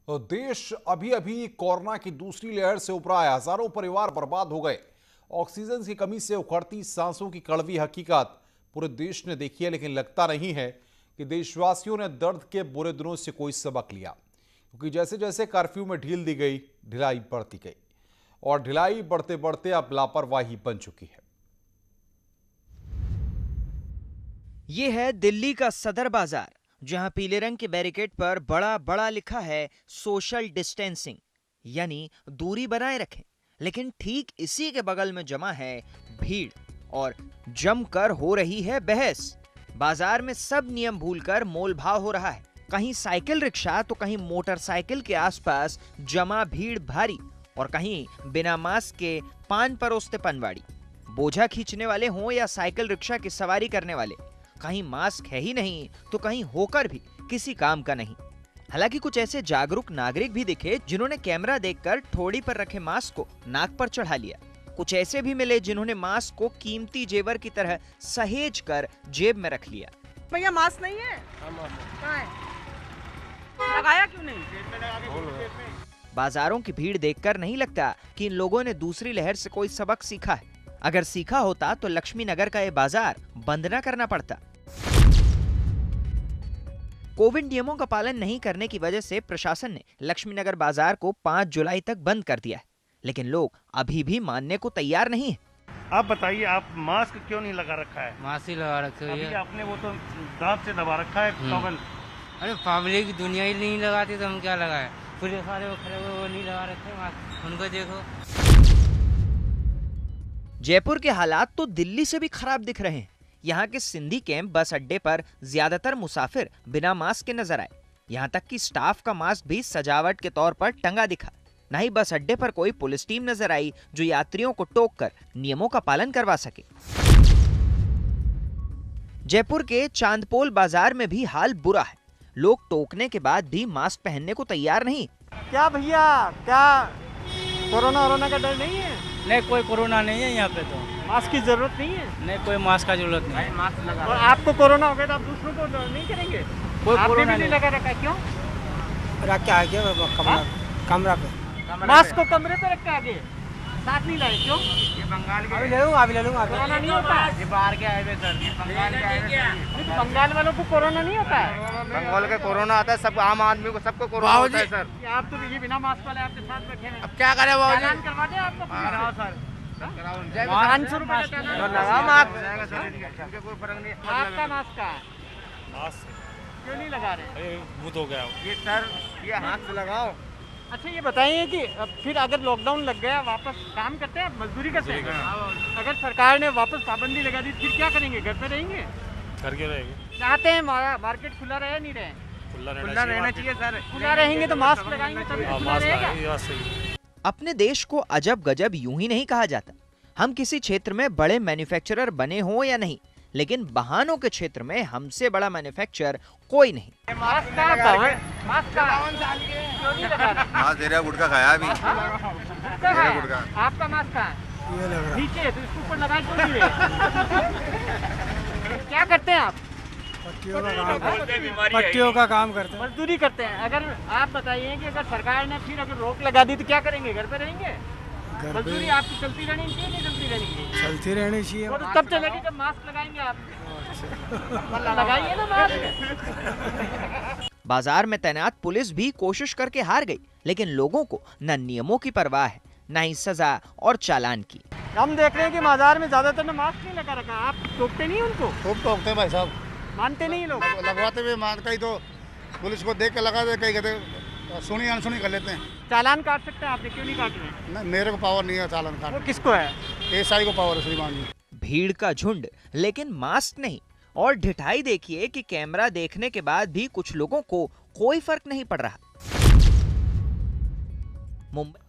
तो देश अभी अभी कोरोना की दूसरी लहर से उभरा है। हजारों परिवार बर्बाद हो गए। ऑक्सीजन की कमी से उखड़ती सांसों की कड़वी हकीकत पूरे देश ने देखी है, लेकिन लगता नहीं है कि देशवासियों ने दर्द के बुरे दिनों से कोई सबक लिया, क्योंकि जैसे जैसे कर्फ्यू में ढील दी गई, ढिलाई बढ़ती गई और ढिलाई बढ़ते बढ़ते अब लापरवाही बन चुकी है। ये है दिल्ली का सदर बाजार, जहां पीले रंग के बैरिकेड पर बड़ा बड़ा लिखा है सोशल डिस्टेंसिंग, यानी दूरी बनाए रखें। लेकिन ठीक इसी के बगल में जमा है भीड़ और जमकर हो रही है बहस। बाजार में सब नियम भूलकर मोल भाव हो रहा है। कहीं साइकिल रिक्शा तो कहीं मोटरसाइकिल के आसपास जमा भीड़ भारी, और कहीं बिना मास्क के पान परोसते पनवाड़ी। बोझा खींचने वाले हों या साइकिल रिक्शा की सवारी करने वाले, कहीं मास्क है ही नहीं तो कहीं होकर भी किसी काम का नहीं। हालांकि कुछ ऐसे जागरूक नागरिक भी दिखे जिन्होंने कैमरा देखकर ठोड़ी पर रखे मास्क को नाक पर चढ़ा लिया। कुछ ऐसे भी मिले जिन्होंने मास्क को कीमती जेवर की तरह सहेज कर जेब में रख लिया। भैया मास्क नहीं है? कहाँ है? लगाया क्यों नहीं? बाजारों की भीड़ देखकर नहीं लगता कि इन लोगों ने दूसरी लहर से कोई सबक सीखा है। अगर सीखा होता तो लक्ष्मी नगर का ये बाजार बंद न करना पड़ता। कोविड नियमों का पालन नहीं करने की वजह से प्रशासन ने लक्ष्मी नगर बाजार को 5 जुलाई तक बंद कर दिया है, लेकिन लोग अभी भी मानने को तैयार नहीं है। आप बताइए, आप मास्क क्यों नहीं लगा रखा है? मास्क ही लगा रखे हुए अभी है। आपने वो तो दांत से दबा रखा है टॉवल। अरे पब्लिक दुनिया ही नहीं लगाती तो हम क्या लगाए? पूरे सारे वो खड़े हुए वो नहीं लगा रखे मास्क, उनको देखो। जयपुर के हालात तो दिल्ली से भी खराब दिख रहे हैं। यहाँ के सिंधी कैंप बस अड्डे पर ज्यादातर मुसाफिर बिना मास्क के नजर आए। यहाँ तक कि स्टाफ का मास्क भी सजावट के तौर पर टंगा दिखा। न ही बस अड्डे पर कोई पुलिस टीम नजर आई जो यात्रियों को टोककर नियमों का पालन करवा सके। जयपुर के चांदपोल बाजार में भी हाल बुरा है। लोग टोकने के बाद भी मास्क पहनने को तैयार नहीं। क्या भैया, क्या कोरोना का डर नहीं है? नहीं, कोई कोरोना नहीं है यहाँ पे तो। मास्क की जरूरत नहीं है? नहीं, कोई मास्क का जरूरत नहीं। मास्क लगा। और आपको कोरोना हो गया तो आप दूसरों को नहीं करेंगे? कोई आपने कोरोना भी नहीं लगा रखा है, क्यों? रख के आगे कमरा पे। मास्क को कमरे पे रख के आगे साथ नहीं लाए, क्यों? ये बंगाल के अभी ले लूंगा। कोरोना नहीं होता है? ये बाहर के आए हुए सर, ये बंगाल के आए हुए सर। नहीं, तो बंगाल वालों को कोरोना नहीं होता है? बंगाल का कोरोना आता है, सब आम आदमी को सबको कोरोना होता है सर। कि आप तो ये बिना मास्क वाले आपके साथ बैठे हैं। अब क्या करें वो? चालान करवा दें आपको? कराओ सर, 500 रुपए का चालान लगा मास्क जाएगा सर, इनके कोई फर्क नहीं। आपका मास्क कहाँ है? मास्क क्यों नहीं लगा रहे? भूत हो गया। ये सर, ये मास्क लगाओ। अच्छा ये बताइए कि अब फिर अगर लॉकडाउन लग गया, वापस काम करते हैं, मजदूरी करते हैं? अगर सरकार ने वापस पाबंदी लगा दी फिर क्या करेंगे? घर पे रहेंगे? करके रहेंगे। चाहते हैं मार्केट खुला रहे, नहीं रहे? खुला रहना चाहिए सर। खुला रहेंगे तो मास्क लगाएंगे तभी तो खुला रहेगा। ये बात सही है। अपने देश को अजब गजब यूं ही नहीं कहा जाता। हम किसी क्षेत्र में बड़े मैन्युफैक्चरर बने हों या नहीं, लेकिन बहानों के क्षेत्र में हमसे बड़ा मैन्युफैक्चरर कोई नहीं। मास्क कहाँ है? मास्क कहाँ है? क्यों नहीं लगा रहे? मास्क दे रहा है, गुटखा खाया अभी। कहाँ है? आपका मास्क कहाँ है? नीचे है, तो इसके ऊपर लगाए क्यों नहीं रहे? क्या करते हैं आप? पट्टियों का काम करते हैं। मजदूरी करते हैं। अगर आप बताइए कि अगर सरकार ने फिर अगर रोक लगा दी तो क्या करेंगे? घर पे रहेंगे? मजदूरी आपकी चलती रहनी चाहिए, नहीं चलती रहनी चाहिए? चलती रहनी चाहिए। वो तो तब चलेगी जब मास्क लगाएंगे आप। लगाइए ना मास्क। बाजार में तैनात पुलिस भी कोशिश करके हार गई, लेकिन लोगों को न नियमों की परवाह है, न ही सजा और चालान की। हम देख रहे हैं कि बाजार में ज्यादातर ने मास्क नहीं लगा रखा। आप टोकते नहीं उनको? खूब टोकते हैं भाई साहब, मानते नहीं लोग? लगवाते हुए मानता ही तो पुलिस को देख के लगा दे, कहीं कहते सुनी अनसुनी कर लेते हैं। चालान काट सकते हैं, आपने क्यों नहीं काट रहे? नहीं, मेरे को पावर नहीं है चालान वो काटने। किसको है? एसआई को पावर है श्रीमान जी। भीड़ का झुंड लेकिन मास्क नहीं, और ढिठाई देखिए कि कैमरा देखने के बाद भी कुछ लोगों को कोई फर्क नहीं पड़ रहा। मुंबई